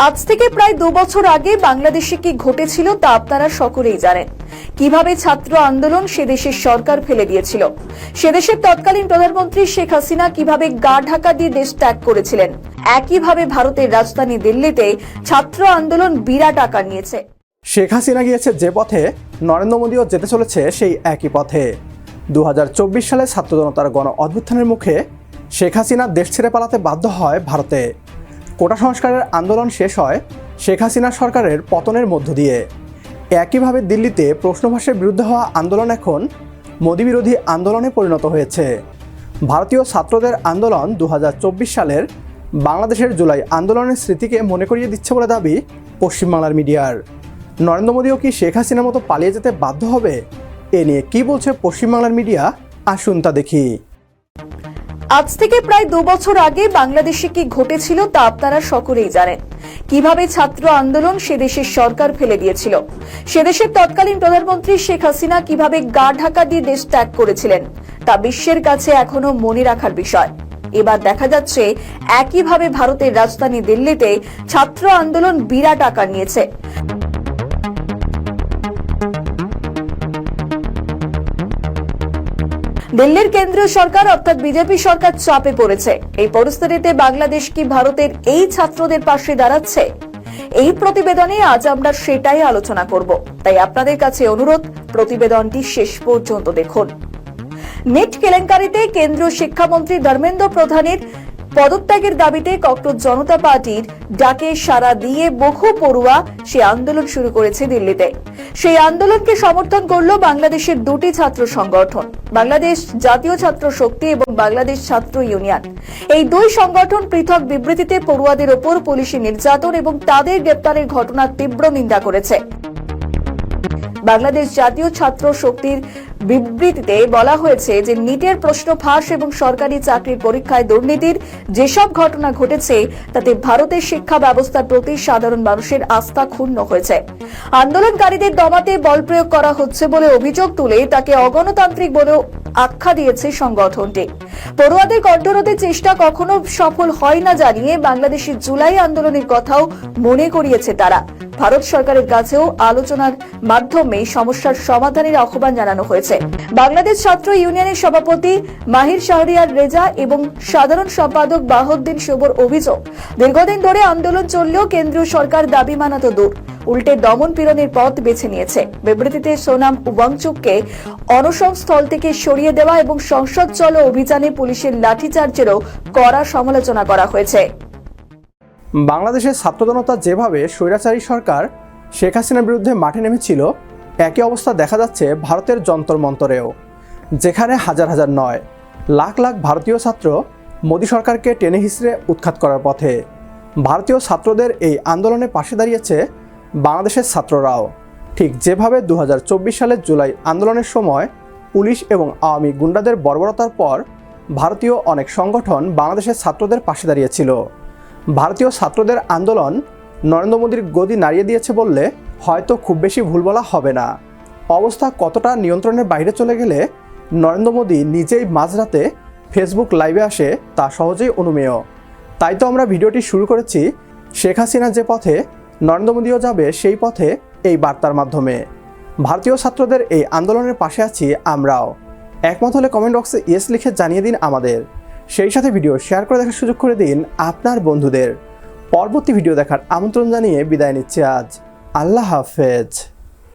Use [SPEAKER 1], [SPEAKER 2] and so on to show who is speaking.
[SPEAKER 1] আজ থেকে প্রায় 2 বছর আগে বাংলাদেশে কি ঘটেছিল তা আপনারা সকলেই জানেন। কিভাবে ছাত্র আন্দোলন সে দেশের সরকার ফেলে দিয়েছিল, সে দেশের তৎকালীন প্রধানমন্ত্রী শেখ হাসিনা কিভাবে গা ঢাকা দিয়ে দেশ ত্যাগ করেছিলেন। একইভাবে ভারতের রাজধানী দিল্লিতে ছাত্র আন্দোলন বিরাট আকার নিয়েছে।
[SPEAKER 2] শেখ হাসিনা গিয়েছে যে পথে, নরেন্দ্র মোদীও যেতে চলেছে সেই একই পথে। 2024 সালে ছাত্র জনতার গণ অভ্যুত্থানের মুখে শেখ হাসিনা দেশ ছেড়ে পালাতে বাধ্য হয় ভারতে। কোটা সংস্কারের আন্দোলন শেষ হয় শেখ হাসিনা সরকারের পতনের মধ্য দিয়ে। একইভাবে দিল্লিতে প্রশ্নভাষের বিরুদ্ধে হওয়া আন্দোলন এখন মোদী বিরোধী আন্দোলনে পরিণত হয়েছে। ভারতীয় ছাত্রদের আন্দোলন 2024 সালের বাংলাদেশের জুলাই আন্দোলনের স্মৃতিকে মনে করিয়ে দিচ্ছে বলে দাবি পশ্চিমবাংলার মিডিয়ার। নরেন্দ্র মোদীও কি শেখ হাসিনার মতো পালিয়ে যেতে বাধ্য হবে? এ নিয়ে কি বলছে পশ্চিমবাংলার মিডিয়া, আসুন তা দেখি।
[SPEAKER 1] আজ থেকে প্রায় 2 বছর আগে বাংলাদেশে কি ঘটেছিল তা আপনারা সকলেই জানেন। কিভাবে ছাত্র আন্দোলন সে দেশের সরকার ফেলে দিয়েছিল, সে দেশের তৎকালীন প্রধানমন্ত্রী শেখ হাসিনা কিভাবে গা ঢাকা দিয়ে দেশ ত্যাগ করেছিলেন তা বিশ্বের কাছে এখনো মনে রাখার বিষয়। এবার দেখা যাচ্ছে একইভাবে ভারতের রাজধানী দিল্লিতে ছাত্র আন্দোলন বিরাট আকার নিয়েছে। দিল্লির কেন্দ্রীয় সরকার অর্থাৎ বিজেপি সরকার চাপে পড়েছে। এই পরিস্থিতিতে বাংলাদেশ কি ভারতের এই ছাত্রদের পাশে দাঁড়াচ্ছে? এই প্রতিবেদনে আজ আমরা সেটাই আলোচনা করব। তাই আপনাদের কাছে অনুরোধ, প্রতিবেদনটি শেষ পর্যন্ত দেখুন। নেট কেলেঙ্কারিতে কেন্দ্রীয় শিক্ষামন্ত্রী ধর্মেন্দ্র প্রধানের পদত্যাগের দাবিতে ককরোচ জনতা পার্টির ডাকে সাড়া দিয়ে বহু পড়ুয়া সে আন্দোলন শুরু করেছে দিল্লিতে। সেই আন্দোলনকে সমর্থন করল বাংলাদেশের দুটি ছাত্র সংগঠন, বাংলাদেশ জাতীয় ছাত্র শক্তি এবং বাংলাদেশ ছাত্র ইউনিয়ন। এই দুই সংগঠন পৃথক বিবৃতিতে পড়ুয়াদের ওপর পুলিশি নির্যাতন এবং তাদের গ্রেপ্তারের ঘটনার তীব্র নিন্দা করেছে। বাংলাদেশ জাতীয় ছাত্র শক্তির বিবৃতিতে বলা হয়েছে যে নিটের প্রশ্ন ফাঁস এবং সরকারি চাকরির পরীক্ষায় দুর্নীতির যেসব ঘটনা ঘটেছে তাতে ভারতের শিক্ষা ব্যবস্থার প্রতি সাধারণ মানুষের আস্থা ক্ষুণ্ণ হয়েছে। আন্দোলনকারীদের দমাতে বল প্রয়োগ করা হচ্ছে বলে অভিযোগ তুলে তাকে অগণতান্ত্রিক বলেও আখ্যা দিয়েছে সংগঠনটি। পড়ুয়াদের কণ্ঠরোধের চেষ্টা কখনো সফল হয় না জানিয়ে বাংলাদেশের জুলাই আন্দোলনের কথাও মনে করিয়েছে তারা। ভারত সরকারের কাছেও আলোচনার মাধ্যমে সমস্যার সমাধানের আহ্বান জানানো হয়েছে। বাংলাদেশ ছাত্র ইউনিয়নের সভাপতি মাহির শাহরিয়ার রেজা এবং সাধারণ সম্পাদক বাহাউদ্দিন শুভর অভিযোগ, দীর্ঘদিন ধরে আন্দোলন চললেও কেন্দ্রীয় সরকার দাবি মানা তো দূর, উল্টে দমন পীড়নের পথ বেছে নিয়েছে। বিবৃতিতে সোনাম ওয়াংচুককে অনশন স্থল থেকে সরিয়ে দেওয়া এবং সংসদ চলো অভিযানে পুলিশের লাঠিচার্জেরও কড়া সমালোচনা করা হয়েছে।
[SPEAKER 2] বাংলাদেশের ছাত্র জনতা যেভাবে স্বৈরাচারী সরকার শেখ হাসিনার বিরুদ্ধে মাঠে নেমেছিল, একই অবস্থা দেখা যাচ্ছে ভারতের যন্তর মন্তরেও, যেখানে হাজার হাজার নয় লাখ লাখ ভারতীয় ছাত্র মোদী সরকারকে টেনে হিঁচড়ে উৎখাত করার পথে। ভারতীয় ছাত্রদের এই আন্দোলনে পাশে দাঁড়িয়েছে বাংলাদেশের ছাত্ররাও। ঠিক যেভাবে 2024 সালের জুলাই আন্দোলনের সময় পুলিশ এবং আওয়ামী গুন্ডাদের বর্বরতার পর ভারতীয় অনেক সংগঠন বাংলাদেশের ছাত্রদের পাশে দাঁড়িয়েছিল। ভারতীয় ছাত্রদের আন্দোলন নরেন্দ্র মোদীর গদি নাড়িয়ে দিয়েছে বললে হয়তো খুব বেশি ভুল বলা হবে না। অবস্থা কতটা নিয়ন্ত্রণের বাইরে চলে গেলে নরেন্দ্র মোদী নিজেই মাঝরাতে ফেসবুক লাইভে আসে তা সহজেই অনুমেয়। তাই তো আমরা ভিডিওটি শুরু করেছি শেখ হাসিনা যে পথে, নরেন্দ্র মোদীও যাবে সেই পথে, এই বার্তার মাধ্যমে। ভারতীয় ছাত্রদের এই আন্দোলনের পাশে আছি আমরাও। একমত হলে কমেন্ট বক্সে ইয়েস লিখে জানিয়ে দিন আমাদের। সেই সাথে ভিডিও শেয়ার করে দেখার সুযোগ করে দিন আপনার বন্ধুদের। পরবর্তী ভিডিও দেখার আমন্ত্রণ জানিয়ে বিদায় নিচ্ছি আজ। আল্লাহ হাফেজ।